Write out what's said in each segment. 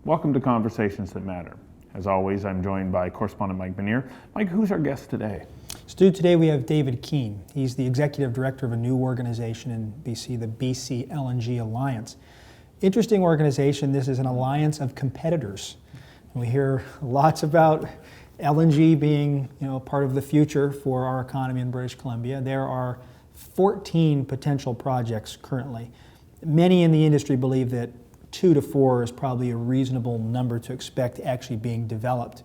Welcome to Conversations That Matter. As always, I'm joined by correspondent Mike Benier. Mike, who's our guest today? Stu, today we have David Keane. He's the executive director of a new organization in BC, the BC LNG Alliance. Interesting organization. This is an alliance of competitors. And we hear lots about LNG being, part of the future for our economy in British Columbia. There are 14 potential projects currently. Many in the industry believe that 2 to 4 is probably a reasonable number to expect actually being developed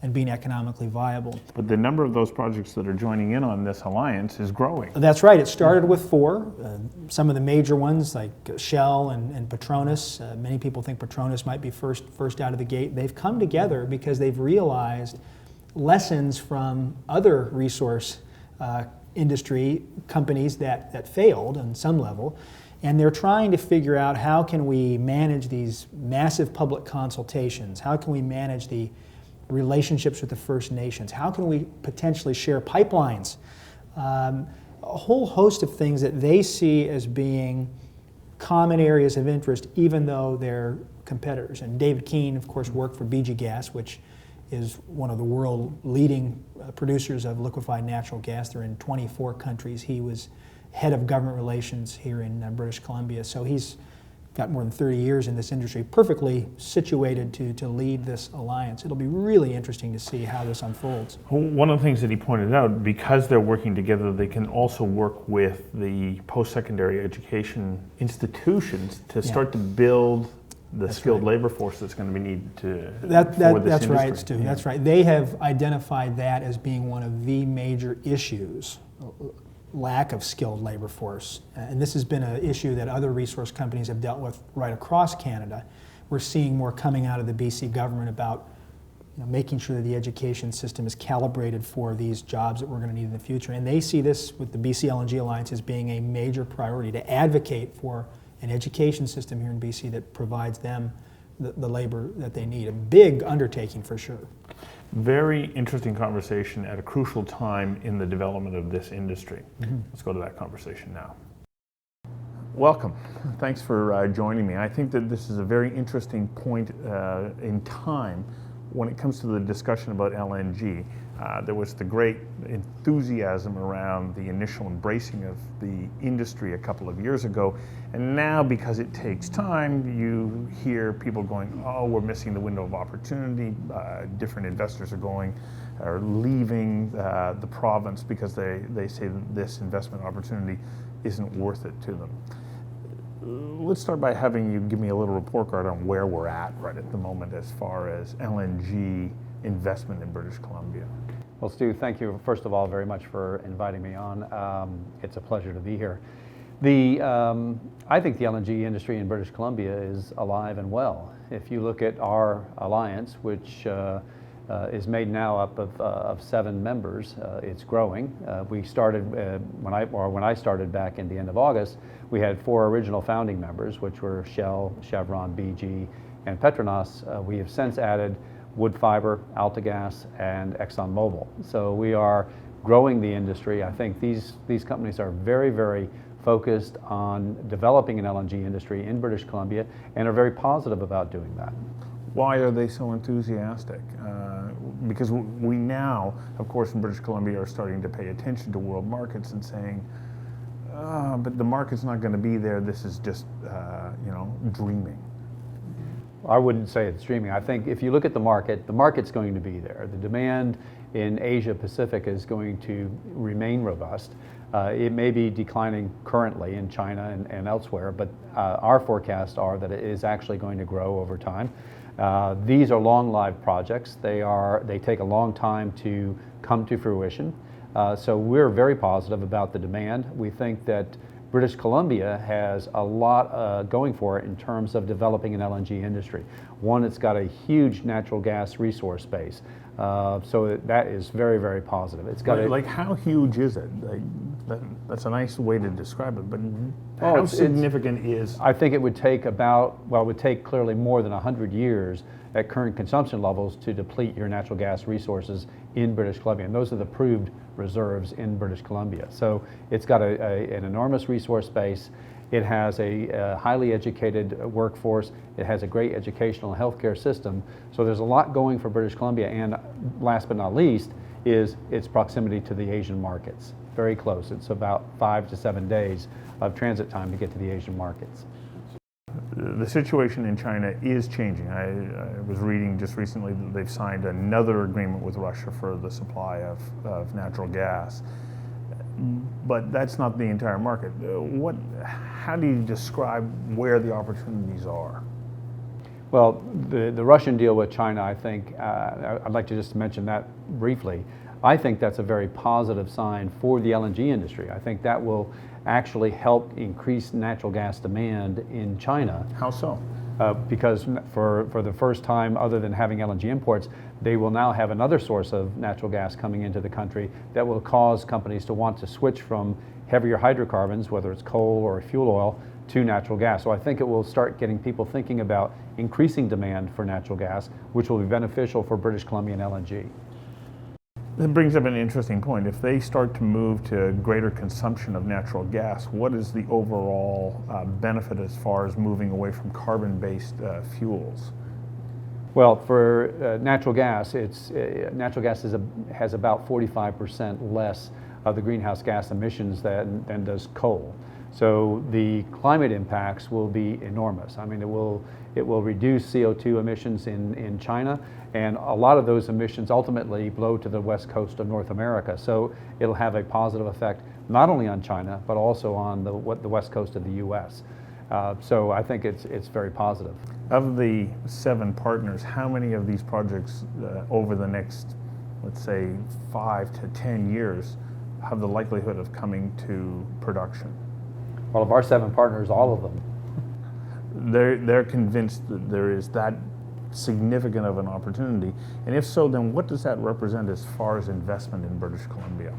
and being economically viable. But the number of those projects that are joining in on this alliance is growing. That's right. It started with 4. Some of the major ones like Shell and Petronas. Many people think Petronas might be first out of the gate. They've come together because they've realized lessons from other resource industry companies that failed on some level. And they're trying to figure out how can we manage these massive public consultations? How can we manage the relationships with the First Nations? How can we potentially share pipelines? A whole host of things that they see as being common areas of interest, even though they're competitors. And David Keane, of course, worked for BG Gas, which is one of the world leading producers of liquefied natural gas. They're in 24 countries. He was head of government relations here in British Columbia. So he's got more than 30 years in this industry, perfectly situated to lead this alliance. It'll be really interesting to see how this unfolds. One of the things that he pointed out, because they're working together, they can also work with the post-secondary education institutions to start to build the skilled labor force that's going to be needed for this That's industry. right, Stu. Yeah. That's right. They have identified that as being one of the major issues. Lack of skilled labor force. And this has been an issue that other resource companies have dealt with right across Canada. We're seeing more coming out of the BC government about making sure that the education system is calibrated for these jobs that we're going to need in the future. And they see this with the BC LNG Alliance as being a major priority to advocate for an education system here in BC that provides them the labor that they need. A big undertaking for sure. Very interesting conversation at a crucial time in the development of this industry. Mm-hmm. Let's go to that conversation now. Welcome. Thanks for joining me. I think that this is a very interesting point in time when it comes to the discussion about LNG. There was the great enthusiasm around the initial embracing of the industry a couple of years ago, and now because it takes time, you hear people going, oh, we're missing the window of opportunity. Different investors are leaving the province because they say that this investment opportunity isn't worth it to them. Let's start by having you give me a little report card on where we're at right at the moment as far as LNG investment in British Columbia. Well, Stu, thank you first of all very much for inviting me on. It's a pleasure to be here. I think the LNG industry in British Columbia is alive and well. If you look at our alliance, which is made now up of 7 members, it's growing. We started when I started back in the end of August. We had 4 original founding members, which were Shell, Chevron, BG, and Petronas. We have since added Woodfibre, AltaGas, and ExxonMobil. So we are growing the industry. I think these companies are very, very focused on developing an LNG industry in British Columbia and are very positive about doing that. Why are they so enthusiastic? Because we now, of course, in British Columbia are starting to pay attention to world markets and saying, but the market's not going to be there. This is just, dreaming. I wouldn't say it's dreaming. I think if you look at the market's going to be there. The demand in Asia Pacific is going to remain robust. It may be declining currently in China and elsewhere, but our forecasts are that it is actually going to grow over time. These are long-lived projects. They take a long time to come to fruition. So we're very positive about the demand. We think that British Columbia has a lot going for it in terms of developing an LNG industry. One, it's got a huge natural gas resource base. So that is very, very positive. It's got like how huge is it? Like That's a nice way to describe it, but Well, how significant is... I think it would take it would take clearly more than 100 years at current consumption levels to deplete your natural gas resources in British Columbia. And those are the proved reserves in British Columbia. So it's got an enormous resource base. It has a highly educated workforce. It has a great educational and healthcare system. So there's a lot going for British Columbia. And last but not least is its proximity to the Asian markets. Very close. It's about 5 to 7 days of transit time to get to the Asian markets. The situation in China is changing. I was reading just recently that they've signed another agreement with Russia for the supply of natural gas. But that's not the entire market. How do you describe where the opportunities are? Well, the Russian deal with China, I think, I'd like to just mention that briefly. I think that's a very positive sign for the LNG industry. I think that will actually help increase natural gas demand in China. How so? Because for the first time, other than having LNG imports, they will now have another source of natural gas coming into the country that will cause companies to want to switch from heavier hydrocarbons, whether it's coal or fuel oil, to natural gas. So I think it will start getting people thinking about increasing demand for natural gas, which will be beneficial for British Columbian LNG. That brings up an interesting point. If they start to move to greater consumption of natural gas, what is the overall benefit as far as moving away from carbon-based fuels? Well, for natural gas, natural gas has about 45% less of the greenhouse gas emissions than does coal. So the climate impacts will be enormous. I mean, it will reduce CO2 emissions in China, and a lot of those emissions ultimately blow to the west coast of North America. So it'll have a positive effect not only on China, but also on the west coast of the U.S. So I think it's very positive. Of the 7 partners, how many of these projects over the next, let's say, 5 to 10 years have the likelihood of coming to production? Well, of our 7 partners, all of them. They're convinced that there is that significant of an opportunity, and if so, then what does that represent as far as investment in British Columbia?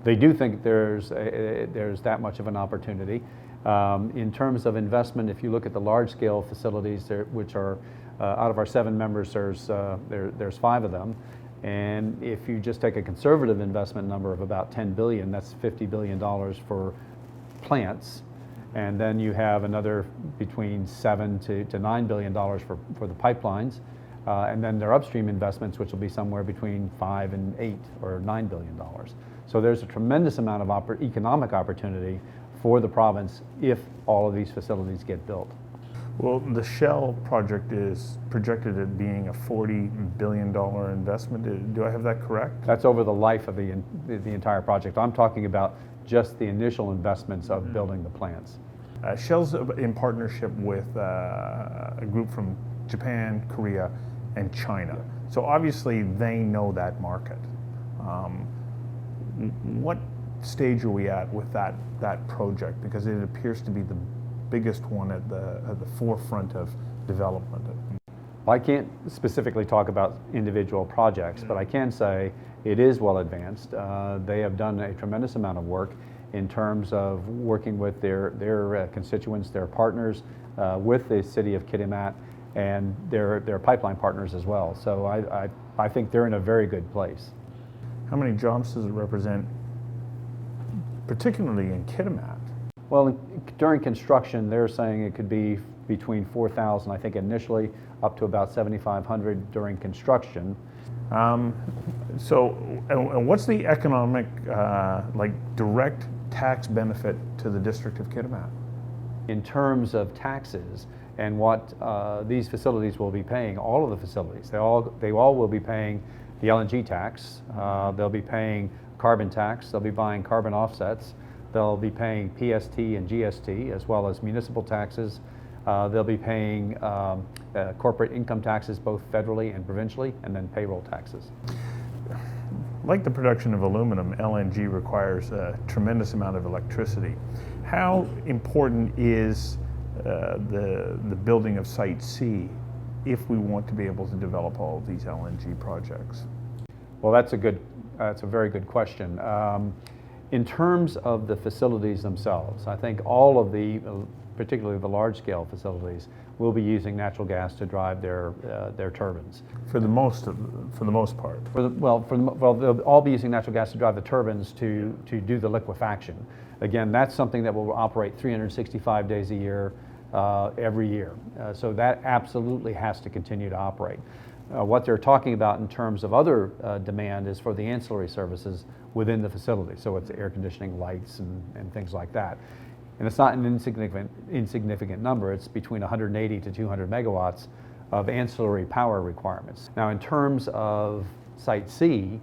They do think there's that much of an opportunity. In terms of investment, if you look at the large-scale facilities, which are out of our 7 members, there's 5 of them, and if you just take a conservative investment number of about $10 billion, that's $50 billion for plants, and then you have another between $7 to $9 billion for the pipelines, and then their upstream investments, which will be somewhere between $5 and $8 or $9 billion. So there's a tremendous amount of economic opportunity for the province if all of these facilities get built. Well, the Shell project is projected at being a $40 billion investment. Do I have that correct? That's over the life of the entire project. I'm talking about just the initial investments of building the plants. Shell's in partnership with a group from Japan, Korea, and China. So obviously they know that market. What stage are we at with that project? Because it appears to be the biggest one at the forefront of development. Well, I can't specifically talk about individual projects, but I can say it is well advanced. They have done a tremendous amount of work in terms of working with their constituents, their partners, with the city of Kitimat, and their pipeline partners as well. So I think they're in a very good place. How many jobs does it represent, particularly in Kitimat? Well, during construction, they're saying it could be between 4,000, I think initially, up to about 7,500 during construction. So, and what's the economic, direct tax benefit to the District of Kitimat? In terms of taxes and what these facilities will be paying, all of the facilities, they all will be paying the LNG tax. They'll be paying carbon tax. They'll be buying carbon offsets. They'll be paying PST and GST, as well as municipal taxes. They'll be paying corporate income taxes, both federally and provincially, and then payroll taxes. Like the production of aluminum, LNG requires a tremendous amount of electricity. How important is the building of Site C if we want to be able to develop all of these LNG projects? Well, that's a very good question. In terms of the facilities themselves, I think all of the, particularly the large-scale facilities, will be using natural gas to drive their turbines. For the most part. They'll all be using natural gas to drive the turbines to do the liquefaction. Again, that's something that will operate 365 days a year, every year. So that absolutely has to continue to operate. What they're talking about in terms of other demand is for the ancillary services within the facility. So it's air conditioning, lights, and things like that. And it's not an insignificant number. It's between 180 to 200 megawatts of ancillary power requirements. Now, in terms of Site C,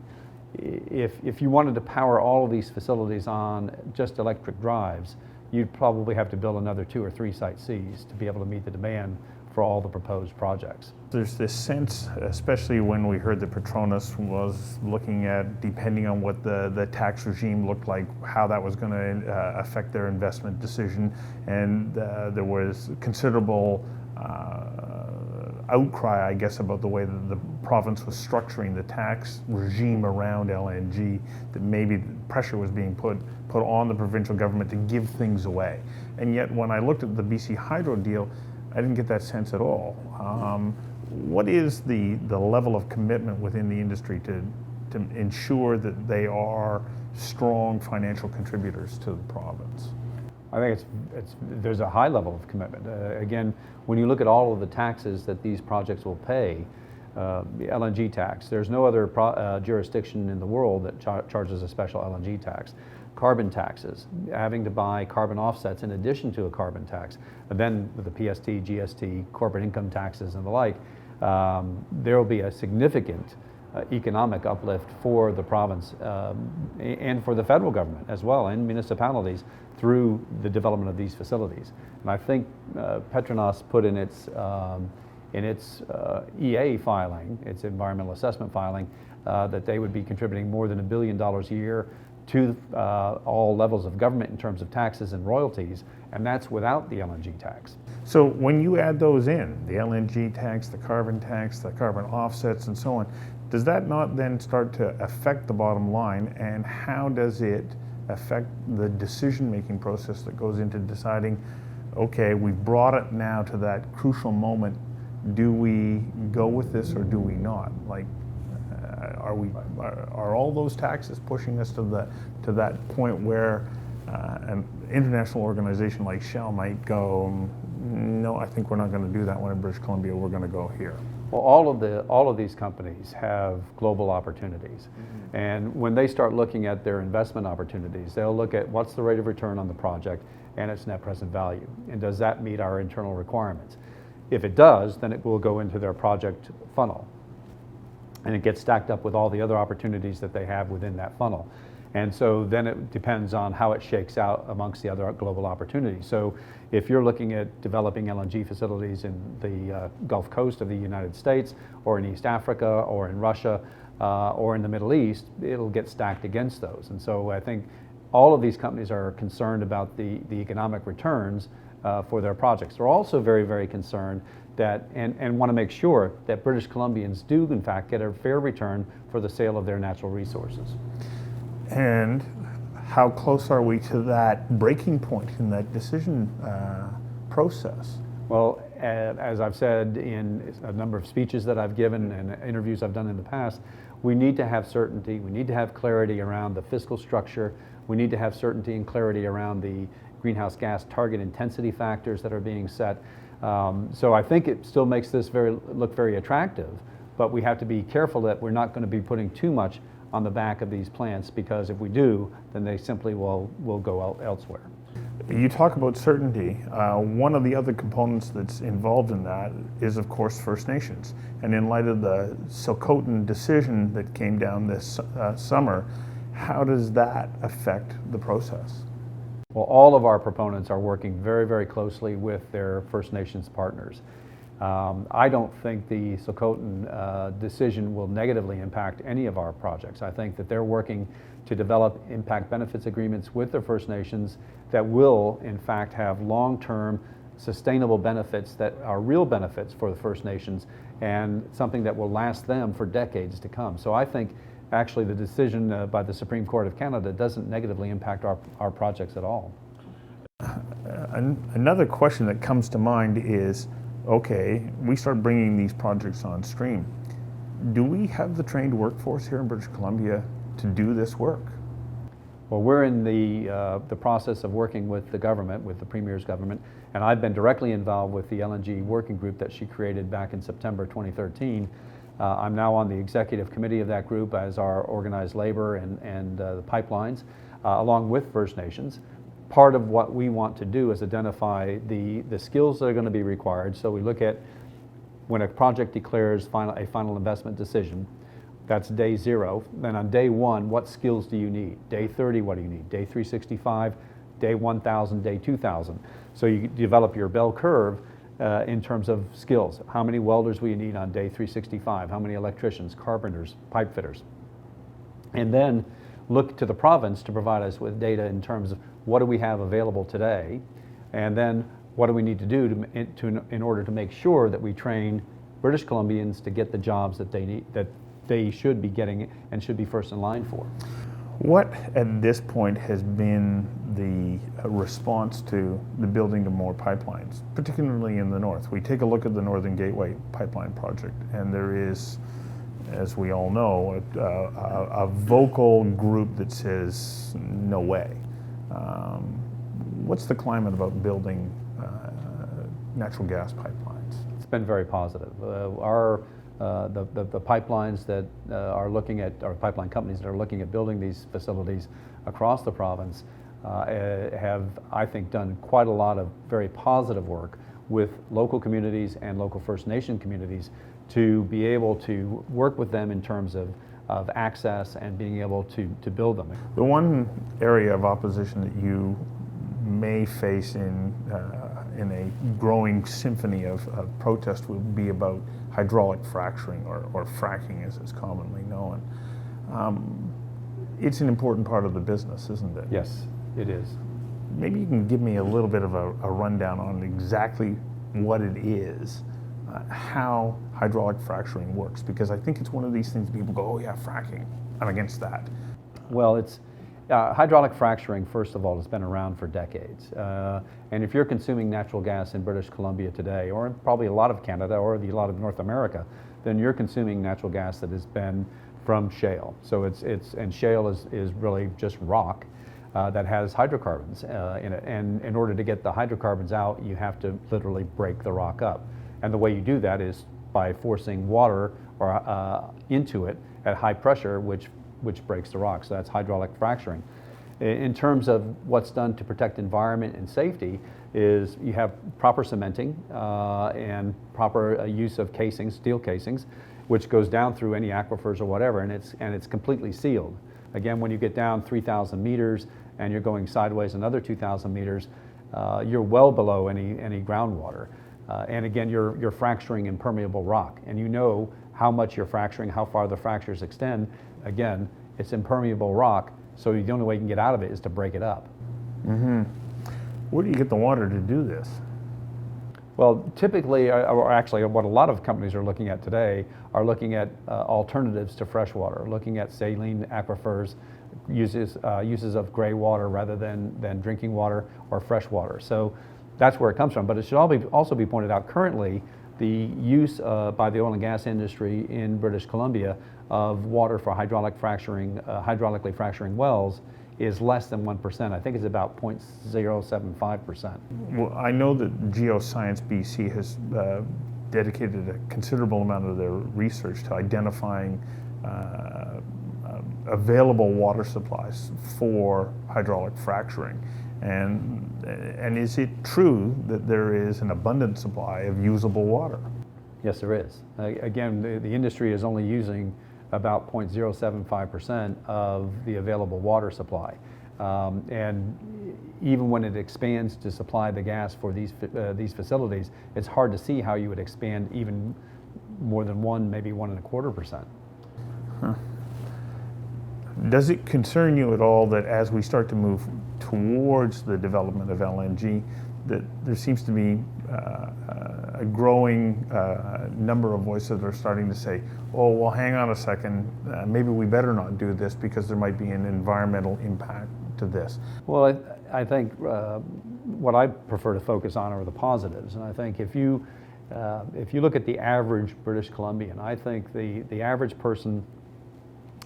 if you wanted to power all of these facilities on just electric drives, you'd probably have to build another 2 or 3 Site Cs to be able to meet the demand for all the proposed projects. There's this sense, especially when we heard that Petronas was looking at, depending on what the tax regime looked like, how that was going to affect their investment decision, and there was considerable outcry, I guess, about the way that the province was structuring the tax regime around LNG, that maybe pressure was being put on the provincial government to give things away. And yet when I looked at the BC Hydro deal, I didn't get that sense at all. What is the level of commitment within the industry to ensure that they are strong financial contributors to the province? I think there's a high level of commitment. Again, when you look at all of the taxes that these projects will pay, the LNG tax, there's no other jurisdiction in the world that charges a special LNG tax. Carbon taxes, having to buy carbon offsets in addition to a carbon tax. And then with the PST, GST, corporate income taxes and the like, there will be a significant economic uplift for the province and for the federal government as well, and municipalities, through the development of these facilities. And I think Petronas put in its EA filing, its environmental assessment filing, that they would be contributing more than $1 billion a year to all levels of government in terms of taxes and royalties, and that's without the LNG tax. So when you add those in, the LNG tax, the carbon offsets, and so on, does that not then start to affect the bottom line, and how does it affect the decision-making process that goes into deciding, okay, we've brought it now to that crucial moment, do we go with this or do we not? Like, are all those taxes pushing us to that point where an international organization like Shell might go, no, I think we're not going to do that one in British Columbia, we're going to go here? Well, all of these companies have global opportunities. Mm-hmm. And when they start looking at their investment opportunities, they'll look at what's the rate of return on the project and its net present value, and does that meet our internal requirements? If it does, then it will go into their project funnel, and it gets stacked up with all the other opportunities that they have within that funnel. And so then it depends on how it shakes out amongst the other global opportunities. So if you're looking at developing LNG facilities in the Gulf Coast of the United States, or in East Africa, or in Russia, or in the Middle East, it'll get stacked against those. And so I think all of these companies are concerned about the economic returns for their projects. They're also very, very concerned that, and want to make sure that British Columbians do in fact get a fair return for the sale of their natural resources. And how close are we to that breaking point in that decision process? Well, as I've said in a number of speeches that I've given and interviews I've done in the past, we need to have certainty, we need to have clarity around the fiscal structure, we need to have certainty and clarity around the greenhouse gas target intensity factors that are being set. So I think it still makes this look very attractive, but we have to be careful that we're not going to be putting too much on the back of these plants, because if we do, then they simply will go elsewhere. You talk about certainty. One of the other components that's involved in that is, of course, First Nations. And in light of the Socoton decision that came down this summer, how does that affect the process? Well, all of our proponents are working very, very closely with their First Nations partners. I don't think the Socoton decision will negatively impact any of our projects. I think that they're working to develop impact benefits agreements with the First Nations that will, in fact, have long-term sustainable benefits that are real benefits for the First Nations, and something that will last them for decades to come. So I think actually the decision by the Supreme Court of Canada doesn't negatively impact our projects at all. Another question that comes to mind is, okay, we start bringing these projects on stream. Do we have the trained workforce here in British Columbia to do this work? Well, we're in the process of working with the government, with the Premier's government, and I've been directly involved with the LNG working group that she created back in September 2013. I'm now on the executive committee of that group as our organized labor and the pipelines, along with First Nations. Part of what we want to do is identify the skills that are going to be required. So we look at when a project declares a final investment decision. That's day 0. Then on day 1, what skills do you need? Day 30, what do you need? Day 365, day 1000, day 2000. So you develop your bell curve in terms of skills. How many welders will you need on day 365? How many electricians, carpenters, pipe fitters? And then look to the province to provide us with data in terms of what do we have available today, and then what do we need to do in order to make sure that we train British Columbians to get the jobs that they need, that they should be getting and should be first in line for. What at this point has been the response to the building of more pipelines, particularly in the north? We take a look at the Northern Gateway pipeline project, and there is, as we all know, a vocal group that says no way. What's the climate about building natural gas pipelines? It's been very positive. The pipelines that are looking at, or pipeline companies that are looking at building these facilities across the province have, I think, done quite a lot of very positive work with local communities and local First Nation communities to be able to work with them in terms of access and being able to build them. The one area of opposition that you may face in a growing symphony of protest would be about hydraulic fracturing, or fracking as it's commonly known. It's an important part of the business, isn't it? Yes, it is. Maybe you can give me a little bit of a rundown on exactly what it is, how hydraulic fracturing works, because I think it's one of these things people go, oh yeah, fracking, I'm against that. Well, it's hydraulic fracturing, first of all, has been around for decades. And if you're consuming natural gas in British Columbia today, or in probably a lot of Canada or a lot of North America, then you're consuming natural gas that has been from shale. So and shale is really just rock that has hydrocarbons in it. And in order to get the hydrocarbons out, you have to literally break the rock up. And the way you do that is by forcing water into it at high pressure, which breaks the rock. So that's hydraulic fracturing. In terms of what's done to protect environment and safety is you have proper cementing and proper use of casings, steel casings, which goes down through any aquifers or whatever, and it's completely sealed. Again, when you get down 3,000 meters and you're going sideways another 2,000 meters, you're well below any groundwater. And again, you're fracturing impermeable rock, and you know how much you're fracturing, how far the fractures extend. Again, it's impermeable rock, so the only way you can get out of it is to break it up. Mm-hmm. Where do you get the water to do this? Well, typically, or actually what a lot of companies are looking at today are looking at alternatives to fresh water, looking at saline aquifers, uses of gray water rather than drinking water or fresh water. So that's where it comes from. But it should also be pointed out, currently, the use by the oil and gas industry in British Columbia of water for hydraulically fracturing wells is less than 1%. I think it's about 0.075%. Well, I know that Geoscience BC has dedicated a considerable amount of their research to identifying available water supplies for hydraulic fracturing. And is it true that there is an abundant supply of usable water? Yes, there is. Again, the industry is only using about 0.075% of the available water supply. And even when it expands to supply the gas for these facilities, it's hard to see how you would expand even more than maybe 1.25%. Huh. Does it concern you at all that as we start to move towards the development of LNG, that there seems to be a growing number of voices that are starting to say, oh, well, hang on a second, maybe we better not do this because there might be an environmental impact to this. Well, I think what I prefer to focus on are the positives, and I think if you look at the average British Columbian, I think the average person,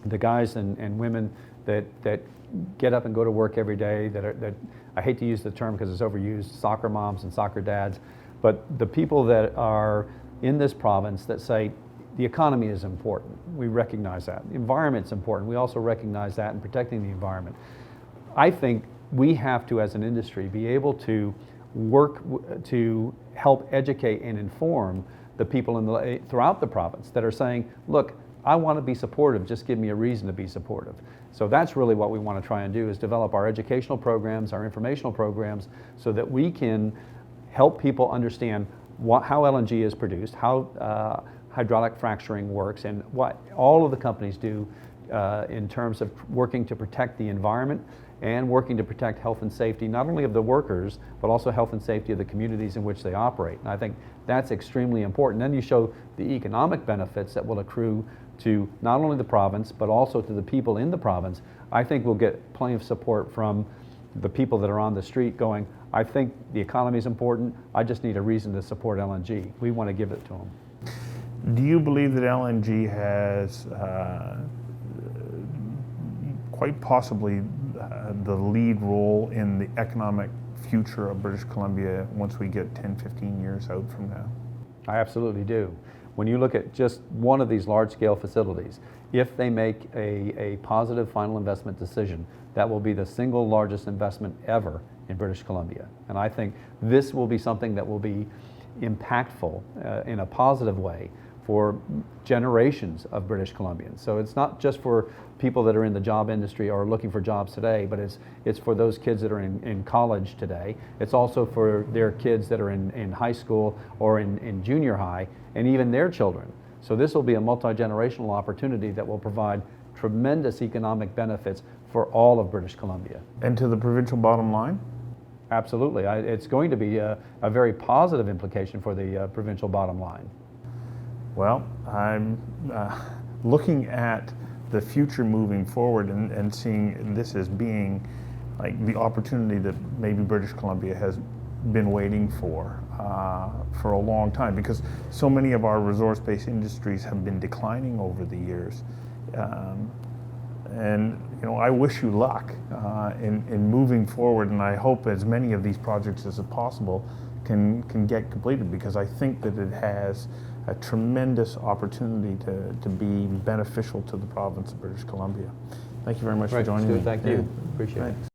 the guys and women that get up and go to work every day, that I hate to use the term because it's overused, soccer moms and soccer dads, but the people that are in this province that say the economy is important, we recognize that. The environment's important, we also recognize that, and protecting the environment. I think we have to, as an industry, be able to work to help educate and inform the people throughout the province that are saying, look, I want to be supportive, just give me a reason to be supportive. So that's really what we want to try and do, is develop our educational programs, our informational programs, so that we can help people understand how LNG is produced, how hydraulic fracturing works, and what all of the companies do in terms of working to protect the environment and working to protect health and safety, not only of the workers, but also health and safety of the communities in which they operate. And I think that's extremely important. Then you show the economic benefits that will accrue to not only the province, but also to the people in the province. I think we'll get plenty of support from the people that are on the street going, I think the economy is important, I just need a reason to support LNG. We want to give it to them. Do you believe that LNG has quite possibly the lead role in the economic future of British Columbia once we get 10, 15 years out from now? I absolutely do. When you look at just one of these large-scale facilities, if they make a positive final investment decision, that will be the single largest investment ever in British Columbia. And I think this will be something that will be impactful in a positive way for generations of British Columbians. So it's not just for people that are in the job industry or looking for jobs today, but it's for those kids that are in college today. It's also for their kids that are in high school or in junior high, and even their children. So this will be a multi-generational opportunity that will provide tremendous economic benefits for all of British Columbia. And to the provincial bottom line? Absolutely. It's going to be a very positive implication for the provincial bottom line. Well, I'm looking at the future moving forward and seeing this as being like the opportunity that maybe British Columbia has been waiting for a long time, because so many of our resource-based industries have been declining over the years. And you know, I wish you luck in moving forward, and I hope as many of these projects as possible can get completed, because I think that it has a tremendous opportunity to be beneficial to the province of British Columbia. Thank you very much for joining me. Thank you. Appreciate it. Thanks.